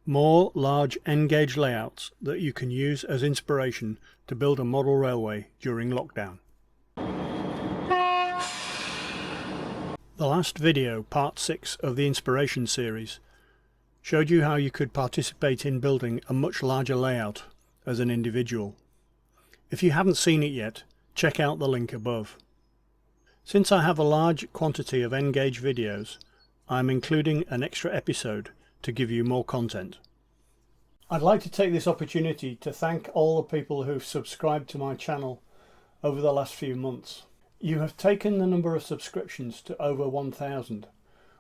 More large N-gauge layouts that you can use as inspiration to build a model railway during lockdown. The last video, part 6 of the inspiration series, showed you how you could participate in building a much larger layout as an individual. If you haven't seen it yet, check out the link above. Since I have a large quantity of N-gauge videos, I am including an extra episode to give you more content. I'd like to take this opportunity to thank all the people who've subscribed to my channel over the last few months. You have taken the number of subscriptions to over 1,000,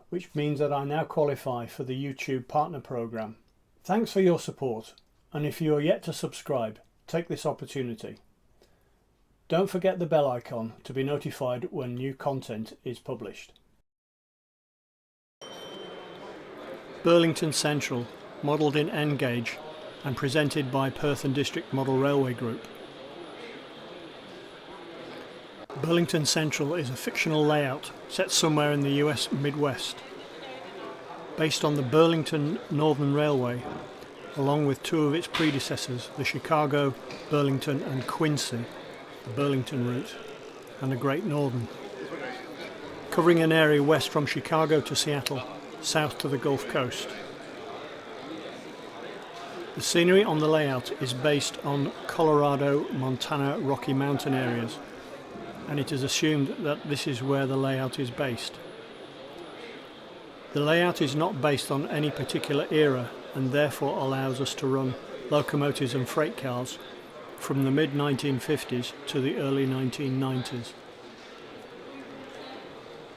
which means that I now qualify for the YouTube Partner Program. Thanks for your support, and if you are yet to subscribe, take this opportunity. Don't forget the bell icon to be notified when new content is published. Burlington Central, modelled in N-gauge and presented by Perth and District Model Railway Group. Burlington Central is a fictional layout set somewhere in the US Midwest, based on the Burlington Northern Railway, along with two of its predecessors, the Chicago, Burlington and Quincy, the Burlington route, and the Great Northern, covering an area west from Chicago to Seattle, south to the Gulf Coast. The scenery on the layout is based on Colorado, Montana, Rocky Mountain areas, and it is assumed that this is where the layout is based. The layout is not based on any particular era and therefore allows us to run locomotives and freight cars from the mid-1950s to the early 1990s.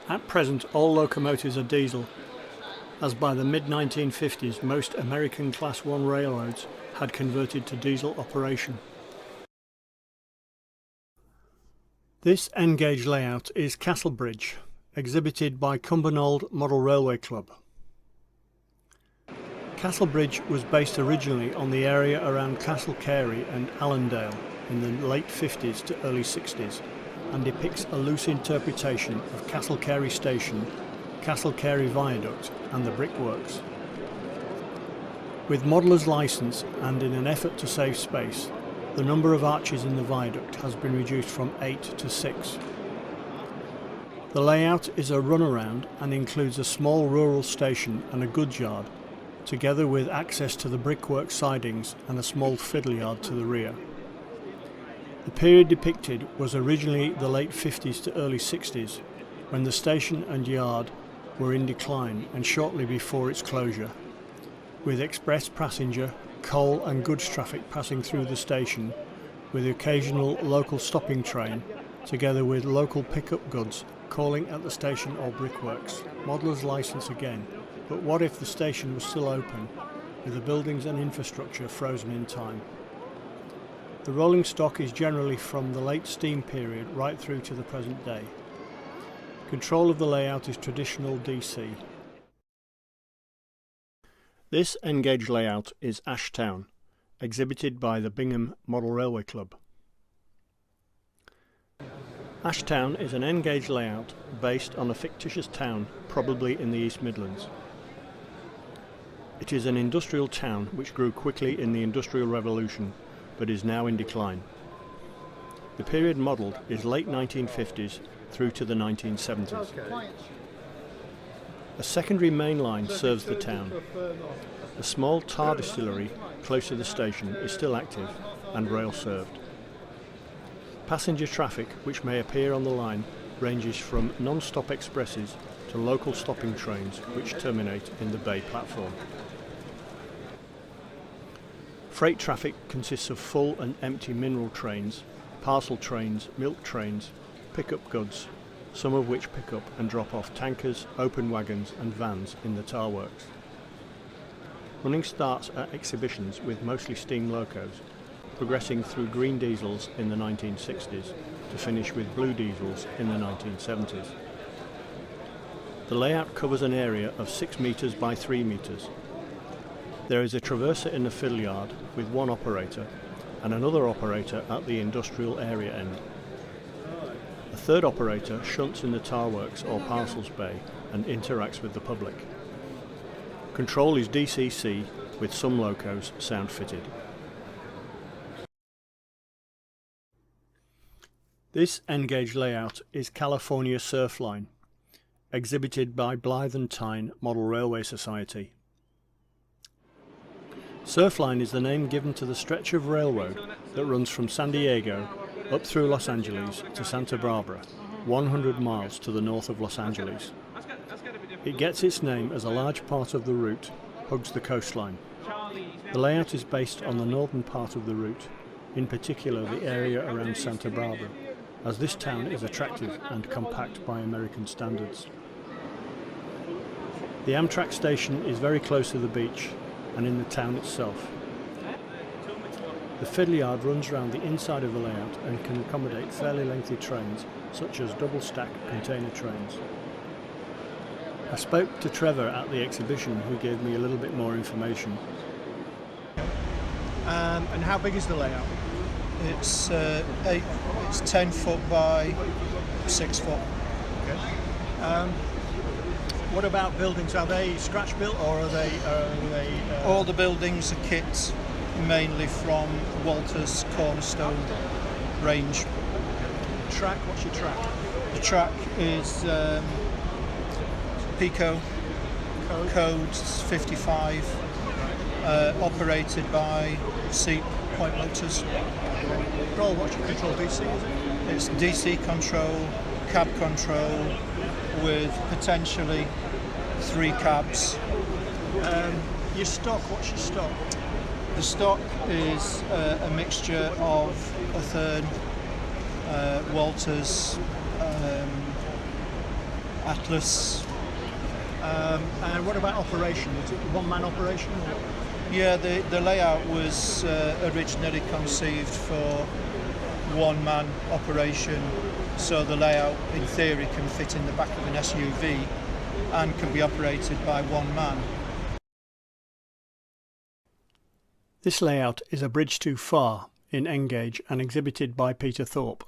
At present, all locomotives are diesel, as by the mid-1950s most American Class 1 railroads had converted to diesel operation. This N-gauge layout is Castle Bridge, exhibited by Cumbernauld Model Railway Club. Castle Bridge was based originally on the area around Castle Carey and Allendale in the late 50s to early 60s and depicts a loose interpretation of Castle Carey Station, Castle Carey Viaduct and the brickworks. With modeller's licence and in an effort to save space, the number of arches in the viaduct has been reduced from 8 to 6. The layout is a runaround and includes a small rural station and a goods yard, together with access to the brickwork sidings and a small fiddle yard to the rear. The period depicted was originally the late 50s to early 60s, when the station and yard were in decline and shortly before its closure, with express passenger, coal and goods traffic passing through the station, with the occasional local stopping train, together with local pickup goods calling at the station or brickworks. Modeller's licence again, but what if the station was still open, with the buildings and infrastructure frozen in time? The rolling stock is generally from the late steam period right through to the present day. Control of the layout is traditional DC. This N-gauge layout is Ashtown, exhibited by the Bingham Model Railway Club. Ashtown is an N-gauge layout based on a fictitious town, probably in the East Midlands. It is an industrial town which grew quickly in the Industrial Revolution, but is now in decline. The period modelled is late 1950s through to the 1970s. A secondary main line serves the town. A small tar distillery close to the station is still active and rail served. Passenger traffic which may appear on the line ranges from non-stop expresses to local stopping trains which terminate in the bay platform. Freight traffic consists of full and empty mineral trains, parcel trains, milk trains, pickup goods, some of which pick up and drop off tankers, open wagons and vans in the tar works. Running starts at exhibitions with mostly steam locos, progressing through green diesels in the 1960s to finish with blue diesels in the 1970s. The layout covers an area of 6 metres by 3 metres. There is a traverser in the fiddle yard with one operator and another operator at the industrial area end. A third operator shunts in the tar works or parcels bay and interacts with the public. Control is DCC with some locos sound fitted. This N-gauge layout is California Surfline, exhibited by Blythe & Tyne Model Railway Society. Surfline is the name given to the stretch of railroad that runs from San Diego up through Los Angeles to Santa Barbara, 100 miles to the north of Los Angeles. It gets its name as a large part of the route hugs the coastline. The layout is based on the northern part of the route, in particular the area around Santa Barbara, as this town is attractive and compact by American standards. The Amtrak station is very close to the beach and in the town itself. The fiddle yard runs around the inside of the layout and can accommodate fairly lengthy trains, such as double-stack container trains. I spoke to Trevor at the exhibition, who gave me a little bit more information. And how big is the layout? It's 10 foot by 6 foot. Okay. What about buildings? Are they scratch built or are they? All the buildings are kits mainly from Walter's Cornerstone range. Track? What's your track? The track is Pico code 55, operated by Seat Point Motors. Control, what's your control? DC, is it? It's DC control, cab control, with potentially 3 cabs. Your stock, what's your stock? The stock is a mixture of a third Walters, Atlas. And what about operation? Is it a one-man operation? Or? Yeah, the layout was originally conceived for one-man operation, so the layout in theory can fit in the back of an SUV and can be operated by one man. This layout is a bridge too far in N-gauge and exhibited by Peter Thorpe.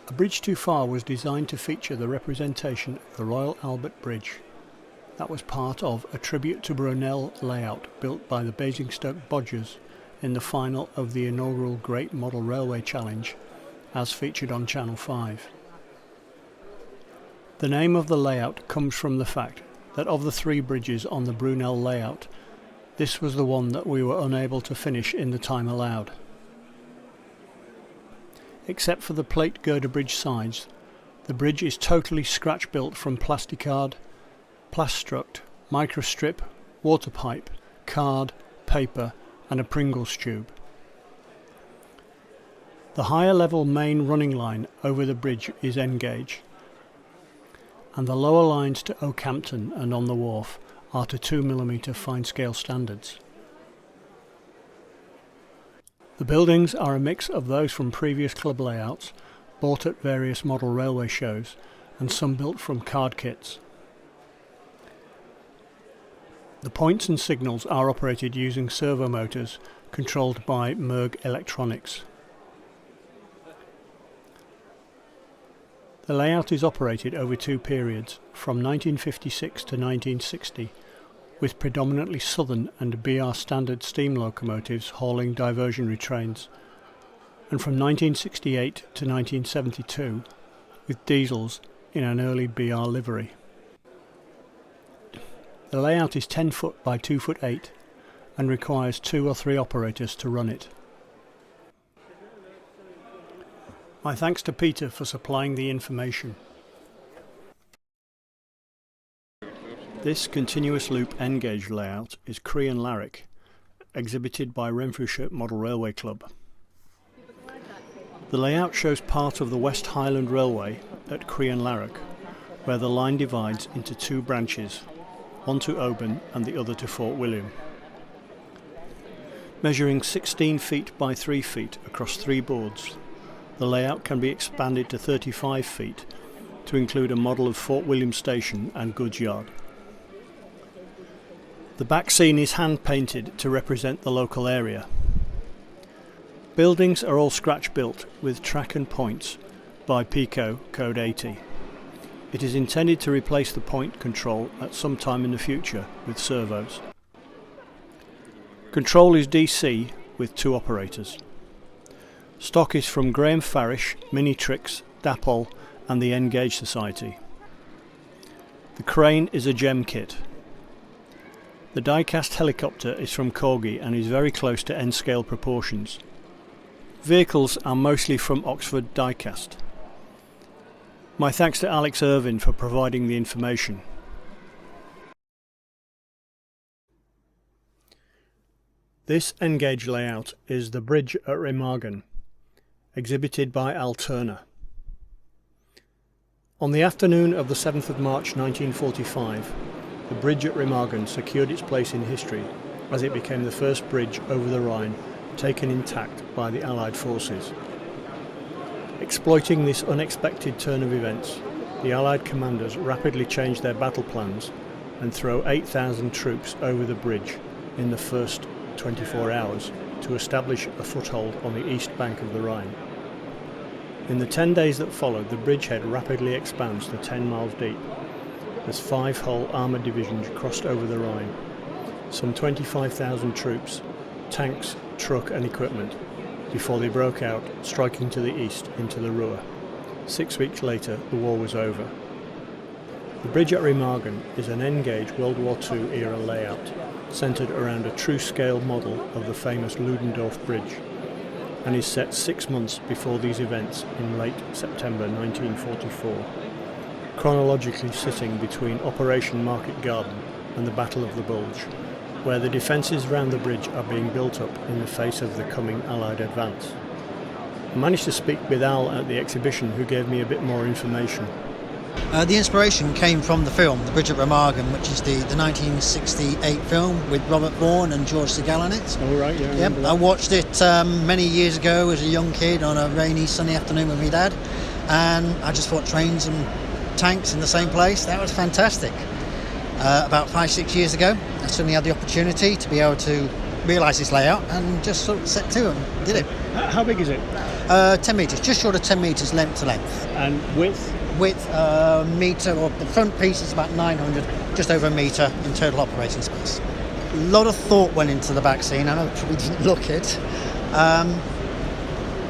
A bridge too far was designed to feature the representation of the Royal Albert Bridge. That was part of a tribute to Brunel layout built by the Basingstoke Bodgers in the final of the inaugural Great Model Railway Challenge, as featured on Channel 5. The name of the layout comes from the fact that of the 3 bridges on the Brunel layout, this was the one that we were unable to finish in the time allowed. Except for the plate girder bridge sides, the bridge is totally scratch built from plasticard, plastruct, microstrip, water pipe, card, paper and a Pringles tube. The higher level main running line over the bridge is N-gauge, and the lower lines to Oakhampton and on the wharf are to 2mm fine scale standards. The buildings are a mix of those from previous club layouts, bought at various model railway shows, and some built from card kits. The points and signals are operated using servo motors controlled by Merg Electronics. The layout is operated over 2 periods, from 1956 to 1960, with predominantly Southern and BR standard steam locomotives hauling diversionary trains, and from 1968 to 1972, with diesels in an early BR livery. The layout is 10 foot by 2 foot 8 and requires 2 or 3 operators to run it. My thanks to Peter for supplying the information. This continuous loop N-gauge layout is Cree and Larrick, exhibited by Renfrewshire Model Railway Club. The layout shows part of the West Highland Railway at Cree and Larrick, where the line divides into 2 branches, one to Oban and the other to Fort William. Measuring 16 feet by 3 feet across 3 boards, the layout can be expanded to 35 feet to include a model of Fort William Station and goods yard. The back scene is hand painted to represent the local area. Buildings are all scratch built with track and points by Pico Code 80. It is intended to replace the point control at some time in the future with servos. Control is DC with 2 operators. Stock is from Graham Farish, Minitrix, Dapol and the N-Gauge Society. The crane is a gem kit. The die-cast helicopter is from Corgi and is very close to N-scale proportions. Vehicles are mostly from Oxford Diecast. My thanks to Alex Irvin for providing the information. This N-Gauge layout is the bridge at Remagen, exhibited by Al Turner. On the afternoon of the 7th of March 1945, the bridge at Remagen secured its place in history as it became the first bridge over the Rhine taken intact by the Allied forces. Exploiting this unexpected turn of events, the Allied commanders rapidly changed their battle plans and threw 8,000 troops over the bridge in the first 24 hours to establish a foothold on the east bank of the Rhine. In the 10 days that followed, the bridgehead rapidly expands to 10 miles deep as 5 whole armoured divisions crossed over the Rhine, some 25,000 troops, tanks, truck and equipment, before they broke out, striking to the east into the Ruhr. 6 weeks later, the war was over. The bridge at Remagen is an N-Gauge World War II era layout, centred around a true-scale model of the famous Ludendorff Bridge, and is set 6 months before these events in late September 1944, chronologically sitting between Operation Market Garden and the Battle of the Bulge, where the defences around the bridge are being built up in the face of the coming Allied advance. I managed to speak with Al at the exhibition, who gave me a bit more information. The inspiration came from the film, The Bridge at Remagen, which is the 1968 film with Robert Vaughan and George Segal in it. Oh right, yeah. Yep, I watched it many years ago as a young kid on a rainy, sunny afternoon with my dad, and I just thought trains and tanks in the same place, that was fantastic. About 5-6 years ago, I suddenly had the opportunity to be able to realise this layout and just sort of set to and did it. How big is it? 10 metres, just short of 10 metres length to length. And width? Width, metre, or the front piece is about 900, just over a metre in total operating space. A lot of thought went into the back scene. I know it probably didn't look it.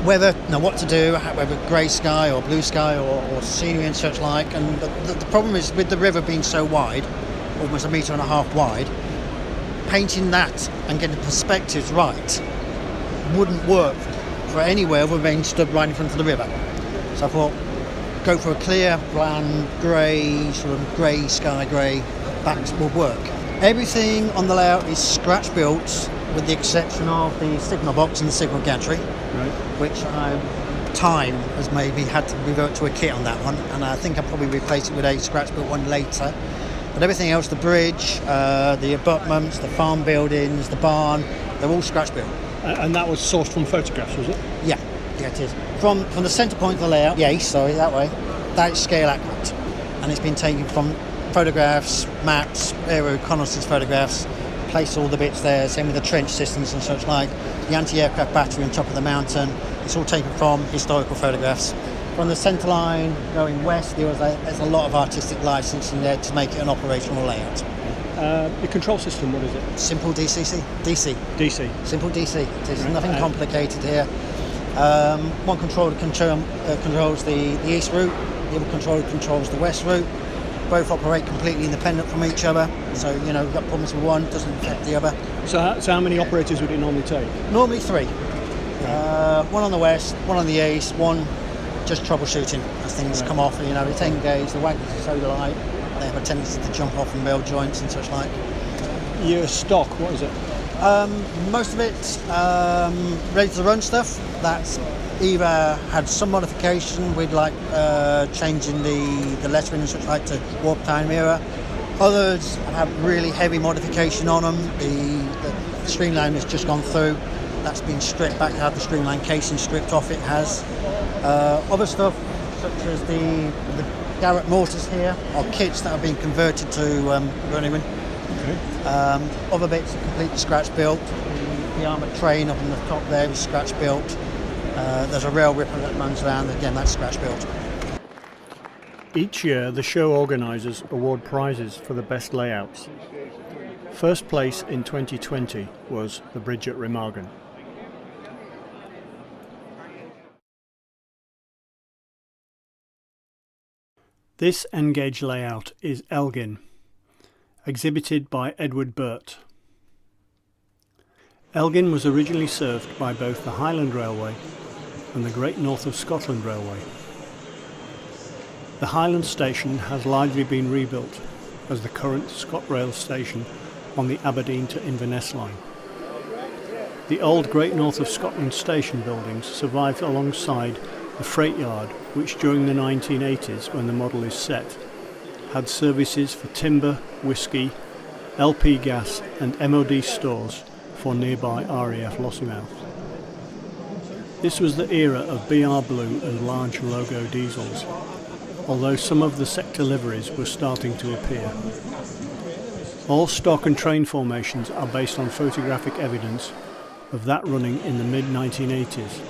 What to do, whether grey sky or blue sky or scenery and such like. And the problem is with the river being so wide, almost 1.5 metres wide, painting that and getting the perspectives right wouldn't work for anywhere other than being stood right in front of the river. So I thought, go for a clear, bland, grey, sort of grey sky, grey backs will work. Everything on the layout is scratch built, with the exception of the signal box and the signal gantry, Right. which time has made me had to revert to a kit on that one, and I think I'll probably replace it with a scratch built one later. But everything else, the bridge, the abutments, the farm buildings, the barn, they're all scratch built. And that was sourced from photographs, was it? Yeah, it is. From the centre point of the layout, that way, that's scale accurate. And it's been taken from photographs, maps, aero reconnaissance photographs, placed all the bits there, same with the trench systems and such like, the anti-aircraft battery on top of the mountain, it's all taken from historical photographs. From the centre line going west, there's a lot of artistic licence in there to make it an operational layout. The control system, what is it? Simple DC. Simple DC. There's nothing complicated here. One controller controls the east route, the other controller controls the west route. Both operate completely independent from each other, so you've got problems with one, doesn't affect the other. So how many operators would it normally take? Normally 3. One on the west, one on the east, one just troubleshooting as things come off. The 10 gauge, the wagons are so light, they have a tendency to jump off and build joints and such like. Your stock, what is it? Most of it ready to run stuff. That's either had some modification with changing the lettering and such like to warp time era. Others have really heavy modification on them. The streamline has just gone through. That's been stripped back, had the streamline casing stripped off it has. Other stuff such as the Garrett mortars here are kits that have been converted to Burlington. Okay. Other bits are completely scratch built. The armoured train up on the top there is scratch built. There's a rail ripper that runs around, again that's scratch built. Each year the show organisers award prizes for the best layouts. First place in 2020 was the bridge at Remagen. This N-gauge layout is Elgin, exhibited by Edward Burt. Elgin was originally served by both the Highland Railway and the Great North of Scotland Railway. The Highland station has largely been rebuilt as the current ScotRail station on the Aberdeen to Inverness line. The old Great North of Scotland station buildings survived alongside the freight yard, which during the 1980s, when the model is set, had services for timber, whisky, LP gas and MOD stores for nearby RAF Lossiemouth. This was the era of BR Blue and large logo diesels, although some of the sector liveries were starting to appear. All stock and train formations are based on photographic evidence of that running in the mid-1980s,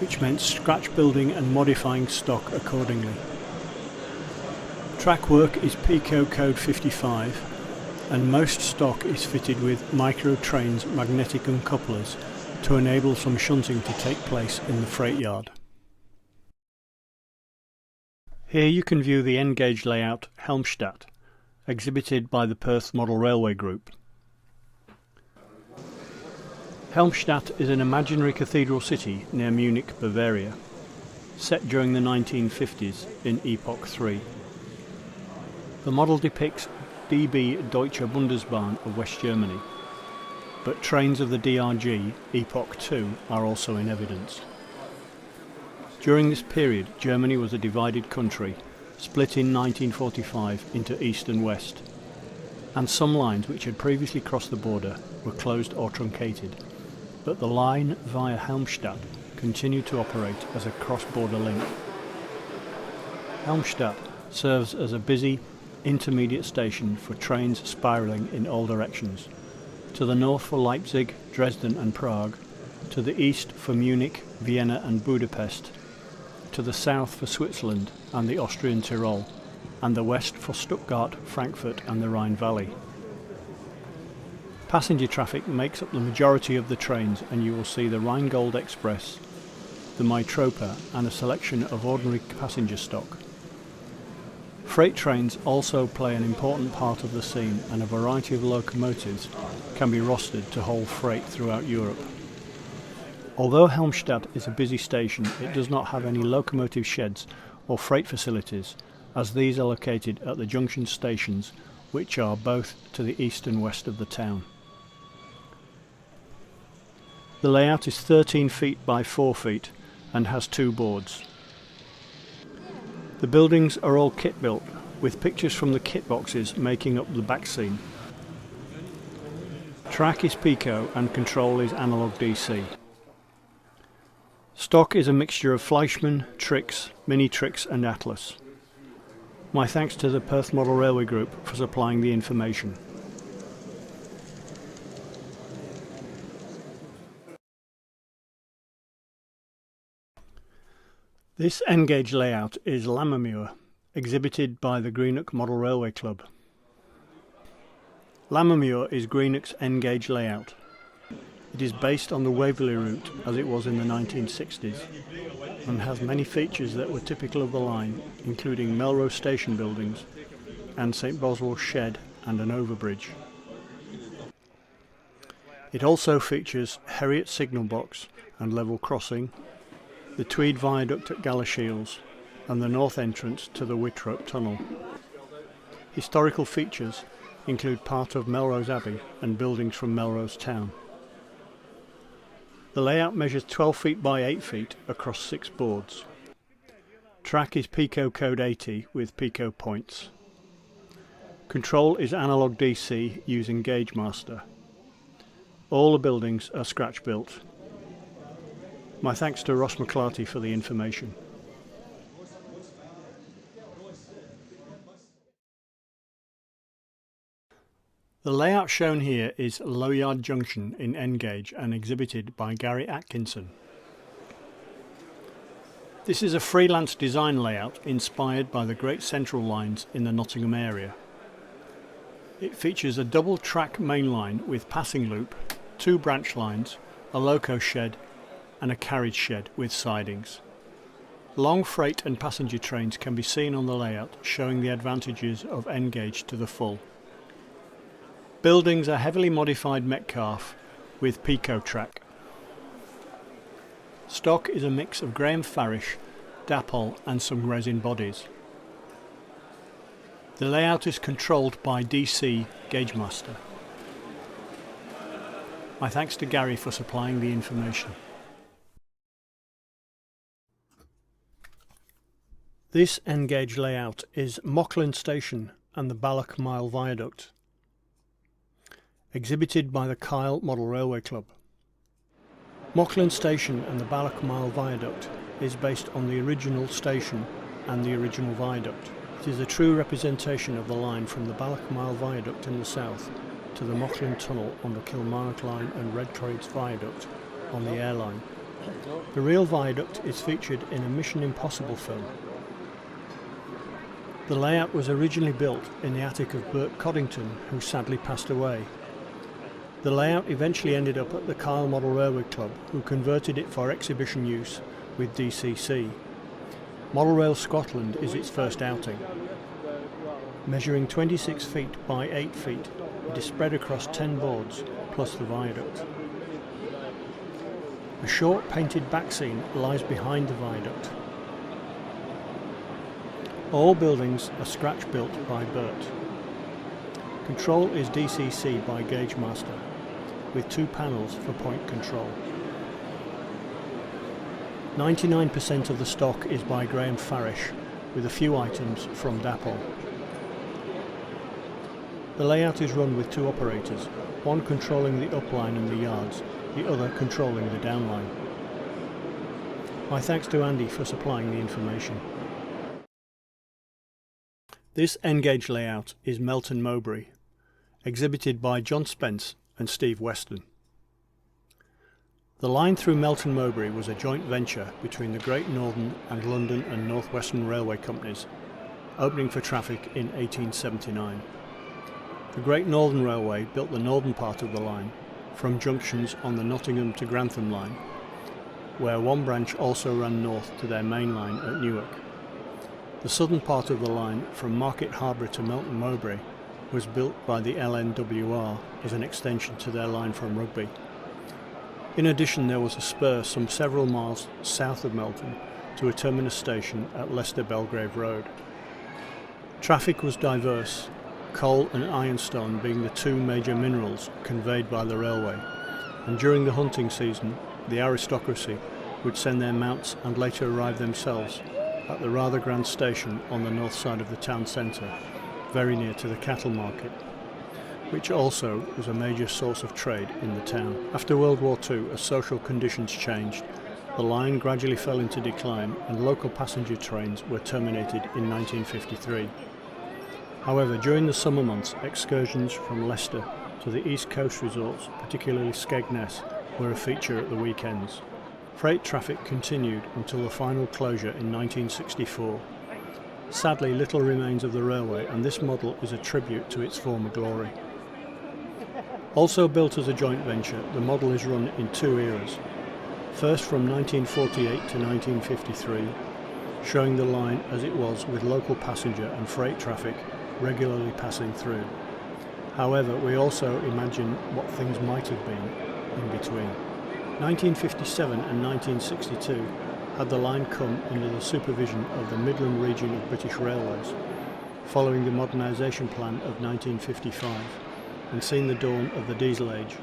which meant scratch building and modifying stock accordingly. Track work is Pico Code 55, and most stock is fitted with Micro Trains magnetic uncouplers to enable some shunting to take place in the freight yard. Here you can view the N-gauge layout Helmstadt, exhibited by the Perth Model Railway Group. Helmstadt is an imaginary cathedral city near Munich, Bavaria, set during the 1950s in Epoch 3. The model depicts DB Deutsche Bundesbahn of West Germany, but trains of the DRG Epoch 2 are also in evidence. During this period, Germany was a divided country, split in 1945 into East and West, and some lines which had previously crossed the border were closed or truncated. But the line via Helmstadt continued to operate as a cross-border link. Helmstadt serves as a busy intermediate station for trains spiralling in all directions, to the north for Leipzig, Dresden and Prague, to the east for Munich, Vienna and Budapest, to the south for Switzerland and the Austrian Tyrol, and the west for Stuttgart, Frankfurt and the Rhine Valley. Passenger traffic makes up the majority of the trains, and you will see the Rheingold Express, the Mitropa and a selection of ordinary passenger stock. Freight trains also play an important part of the scene, and a variety of locomotives can be rostered to haul freight throughout Europe. Although Helmstadt is a busy station, it does not have any locomotive sheds or freight facilities, as these are located at the junction stations, which are both to the east and west of the town. The layout is 13 feet by 4 feet and has 2 boards. The buildings are all kit built, with pictures from the kit boxes making up the back scene. Track is Pico and control is analog DC. Stock is a mixture of Fleischmann, Trix, Mini Trix and Atlas. My thanks to the Perth Model Railway Group for supplying the information. This N-gauge layout is Larrick Muir, exhibited by the Greenock Model Railway Club. Larrick Muir is Greenock's N-gauge layout. It is based on the Waverley route as it was in the 1960s, and has many features that were typical of the line, including Melrose station buildings and St Boswell's shed and an overbridge. It also features Heriot signal box and level crossing, the Tweed Viaduct at Galashiels and the north entrance to the Whitrope Tunnel. Historical features include part of Melrose Abbey and buildings from Melrose Town. The layout measures 12 feet by 8 feet across 6 boards. Track is Pico Code 80 with Pico points. Control is analog DC using Gauge Master. All the buildings are scratch built. My thanks to Ross McClarty for the information. The layout shown here is Yard Junction in N-gauge and exhibited by Gary Atkinson. This is a freelance design layout inspired by the Great Central lines in the Nottingham area. It features a double track main line with passing loop, 2 branch lines, a loco shed and a carriage shed with sidings. Long freight and passenger trains can be seen on the layout, showing the advantages of N-gauge to the full. Buildings are heavily modified Metcalfe with Pico track. Stock is a mix of Graham Farish, Dapol and some resin bodies. The layout is controlled by DC Gagemaster. My thanks to Gary for supplying the information. This N-gauge layout is Mauchline Station and the Balloch Mile Viaduct, exhibited by the Kyle Model Railway Club. Mauchline Station and the Balloch Mile Viaduct is based on the original station and the original viaduct. It is a true representation of the line from the Balloch Mile Viaduct in the south to the Mauchline Tunnel on the Kilmarnock Line and Redcroyd's Viaduct on the airline. The real viaduct is featured in a Mission Impossible film. The layout was originally built in the attic of Burt Coddington, who sadly passed away. The layout eventually ended up at the Kyle Model Railway Club, who converted it for exhibition use with DCC. Model Rail Scotland is its first outing. Measuring 26 feet by 8 feet, it is spread across 10 boards, plus the viaduct. A short painted back scene lies behind the viaduct. All buildings are scratch built by Burt. Control is DCC by Gagemaster, with 2 panels for point control. 99% of the stock is by Graham Farish, with a few items from Dapol. The layout is run with 2 operators, one controlling the upline and the yards, the other controlling the downline. My thanks to Andy for supplying the information. This N-gauge layout is Melton Mowbray, exhibited by John Spence and Steve Weston. The line through Melton Mowbray was a joint venture between the Great Northern and London and North Western Railway Companies, opening for traffic in 1879. The Great Northern Railway built the northern part of the line, from junctions on the Nottingham to Grantham line, where one branch also ran north to their main line at Newark. The southern part of the line, from Market Harbour to Melton Mowbray, was built by the LNWR as an extension to their line from Rugby. In addition, there was a spur some several miles south of Melton to a terminus station at Leicester Belgrave Road. Traffic was diverse, coal and ironstone being the 2 major minerals conveyed by the railway, and during the hunting season, the aristocracy would send their mounts and later arrive themselves at the rather grand station on the north side of the town centre, very near to the cattle market, which also was a major source of trade in the town. After World War II, as social conditions changed, the line gradually fell into decline and local passenger trains were terminated in 1953. However, during the summer months, excursions from Leicester to the East Coast resorts, particularly Skegness, were a feature at the weekends. Freight traffic continued until the final closure in 1964. Sadly, little remains of the railway, and this model is a tribute to its former glory. Also built as a joint venture, the model is run in 2 eras. First from 1948 to 1953, showing the line as it was with local passenger and freight traffic regularly passing through. However, we also imagine what things might have been in between. 1957 and 1962 had the line come under the supervision of the Midland region of British Railways, following the modernisation plan of 1955, and seen the dawn of the diesel age.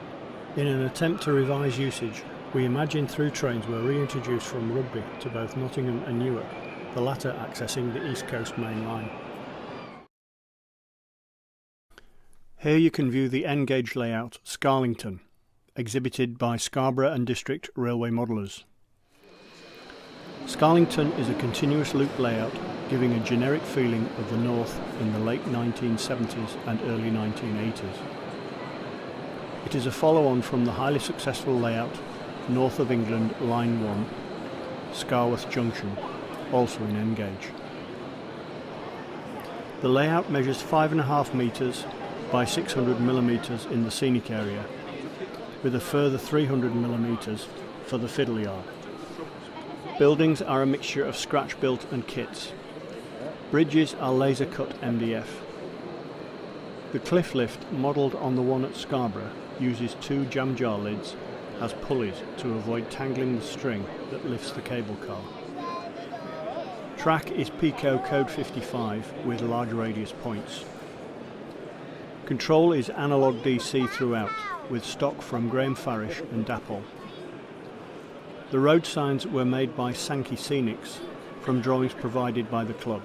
In an attempt to revise usage, we imagine through trains were reintroduced from Rugby to both Nottingham and Newark, the latter accessing the East Coast main line. Here you can view the N-gauge layout Scarlington, exhibited by Scarborough and District Railway Modellers. Scarlington is a continuous loop layout giving a generic feeling of the north in the late 1970s and early 1980s. It is a follow-on from the highly successful layout North of England Line 1, Scarworth Junction, also in N-gauge. The layout measures 5.5 metres by 600 millimetres in the scenic area, with a further 300 millimetres for the fiddle yard. Buildings are a mixture of scratch-built and kits. Bridges are laser-cut MDF. The cliff lift, modelled on the one at Scarborough, uses 2 jam jar lids as pulleys to avoid tangling the string that lifts the cable car. Track is Pico Code 55 with large radius points. Control is analog DC throughout, with stock from Graham Farish and Dapol. The road signs were made by Sankey Scenics from drawings provided by the club.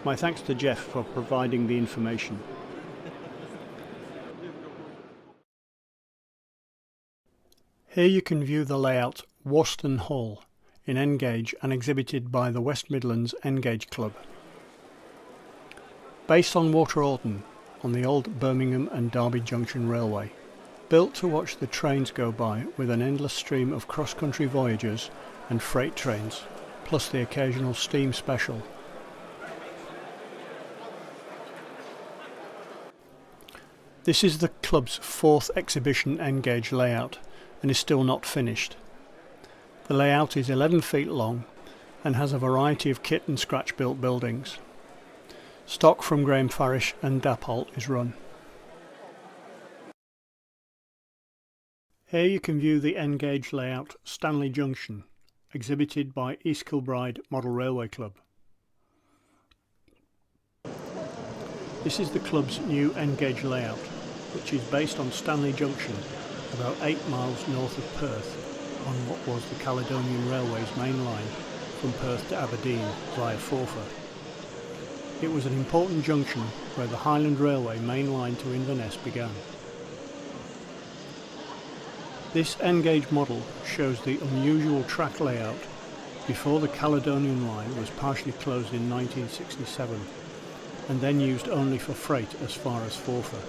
My thanks to Jeff for providing the information. Here you can view the layout Worston Hall in N-gauge and exhibited by the West Midlands N-gauge Club. Based on Water Orton on the old Birmingham and Derby Junction Railway, built to watch the trains go by with an endless stream of cross-country voyagers and freight trains, plus the occasional steam special. This is the club's 4th exhibition N-gauge layout and is still not finished. The layout is 11 feet long and has a variety of kit and scratch built buildings. Stock from Graham Farish and Dapol is run. Here you can view the N-gauge layout Stanley Junction, exhibited by East Kilbride Model Railway Club. This is the club's new N-gauge layout, which is based on Stanley Junction, about 8 miles north of Perth, on what was the Caledonian Railway's main line from Perth to Aberdeen via Forfar. It was an important junction where the Highland Railway main line to Inverness began. This N-gauge model shows the unusual track layout before the Caledonian line was partially closed in 1967 and then used only for freight as far as Forfar.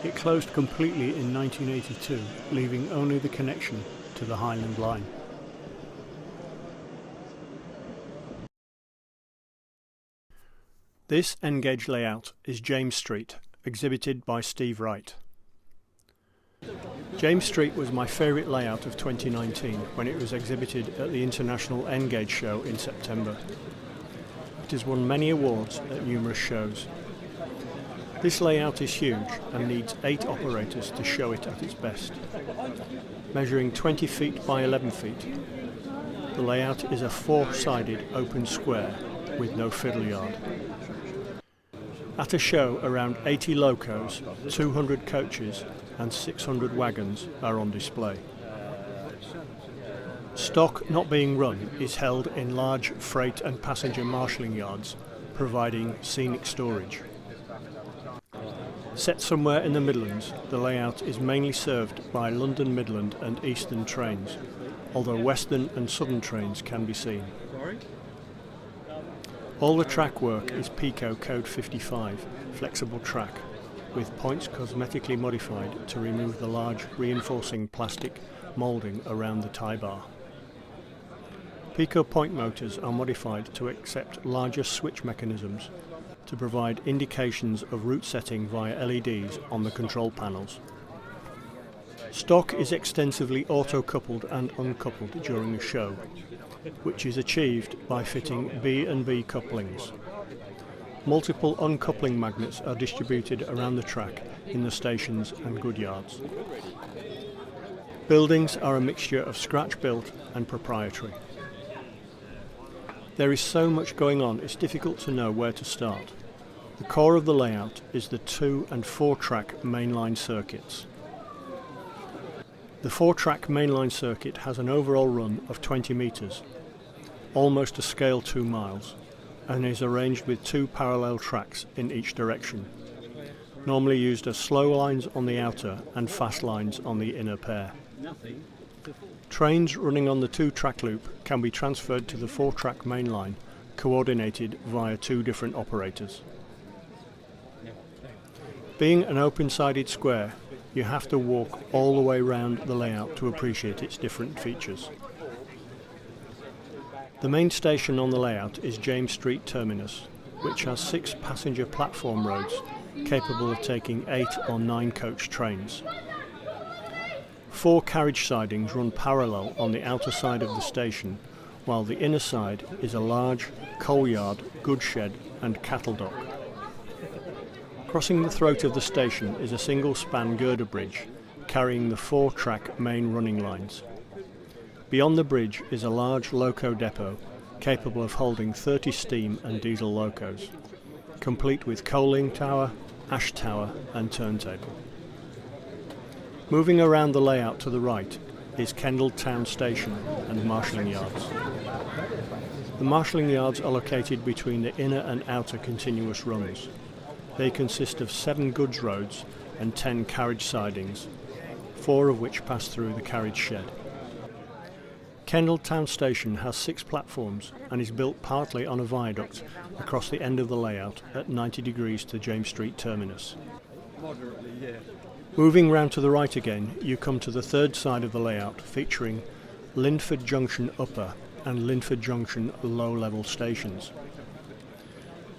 It closed completely in 1982, leaving only the connection to the Highland line. This N-gauge layout is James Street, exhibited by Steve Wright. James Street was my favourite layout of 2019 when it was exhibited at the International N-gauge show in September. It has won many awards at numerous shows. This layout is huge and needs 8 operators to show it at its best. Measuring 20 feet by 11 feet, the layout is a 4-sided open square with no fiddle yard. At a show, around 80 locos, 200 coaches and 600 wagons are on display. Stock not being run is held in large freight and passenger marshalling yards, providing scenic storage. Set somewhere in the Midlands, the layout is mainly served by London Midland and Eastern trains, although Western and Southern trains can be seen. All the track work is Pico Code 55, flexible track, with points cosmetically modified to remove the large reinforcing plastic moulding around the tie bar. Pico point motors are modified to accept larger switch mechanisms to provide indications of route setting via LEDs on the control panels. Stock is extensively auto-coupled and uncoupled during the show, which is achieved by fitting B&B couplings. Multiple uncoupling magnets are distributed around the track in the stations and goodyards. Buildings are a mixture of scratch-built and proprietary. There is so much going on, it's difficult to know where to start. The core of the layout is the 2- and 4-track mainline circuits. The 4-track mainline circuit has an overall run of 20 metres, almost a scale 2 miles, and is arranged with 2 parallel tracks in each direction, normally used as slow lines on the outer and fast lines on the inner pair. Trains running on the 2-track loop can be transferred to the 4-track mainline, coordinated via 2 different operators. Being an open-sided square, you have to walk all the way round the layout to appreciate its different features. The main station on the layout is James Street Terminus, which has 6 passenger platform roads capable of taking 8 or 9 coach trains. 4 carriage sidings run parallel on the outer side of the station, while the inner side is a large coal yard, goods shed and cattle dock. Crossing the throat of the station is a single-span girder bridge carrying the 4-track main running lines. Beyond the bridge is a large loco depot capable of holding 30 steam and diesel locos, complete with coaling tower, ash tower and turntable. Moving around the layout to the right is Kendal Town Station and marshalling yards. The marshalling yards are located between the inner and outer continuous runs. They consist of 7 goods roads and 10 carriage sidings, 4 of which pass through the carriage shed. Kendal Town Station has 6 platforms and is built partly on a viaduct across the end of the layout at 90 degrees to James Street Terminus. Moving round to the right again, you come to the third side of the layout featuring Linford Junction Upper and Linford Junction Low Level stations.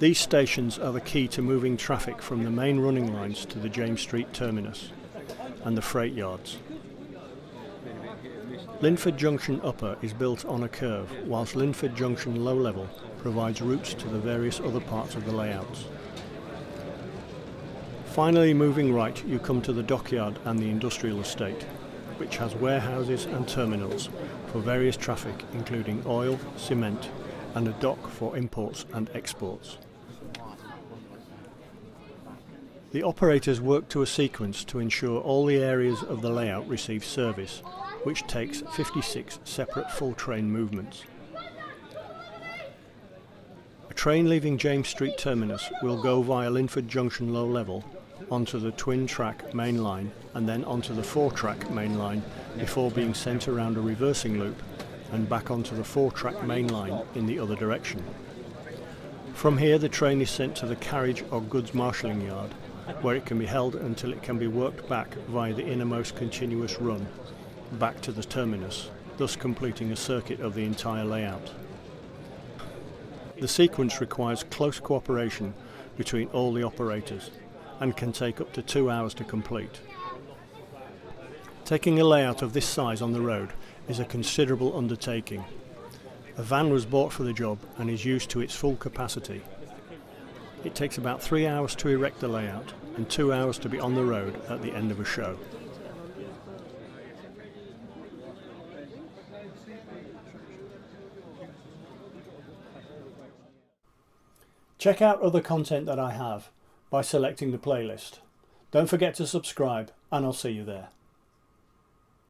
These stations are the key to moving traffic from the main running lines to the James Street Terminus and the freight yards. Linford Junction Upper is built on a curve, whilst Linford Junction Low Level provides routes to the various other parts of the layouts. Finally, moving right, you come to the dockyard and the industrial estate, which has warehouses and terminals for various traffic including oil, cement and a dock for imports and exports. The operators work to a sequence to ensure all the areas of the layout receive service, which takes 56 separate full train movements. A train leaving James Street Terminus will go via Linford Junction Low Level onto the twin-track main line and then onto the 4-track main line before being sent around a reversing loop and back onto the 4-track main line in the other direction. From here the train is sent to the carriage or goods marshalling yard, where it can be held until it can be worked back via the innermost continuous run back to the terminus, thus completing a circuit of the entire layout. The sequence requires close cooperation between all the operators and can take up to 2 hours to complete. Taking a layout of this size on the road is a considerable undertaking. A van was bought for the job and is used to its full capacity. It takes about 3 hours to erect the layout and 2 hours to be on the road at the end of a show. Check out other content that I have by selecting the playlist. Don't forget to subscribe and I'll see you there.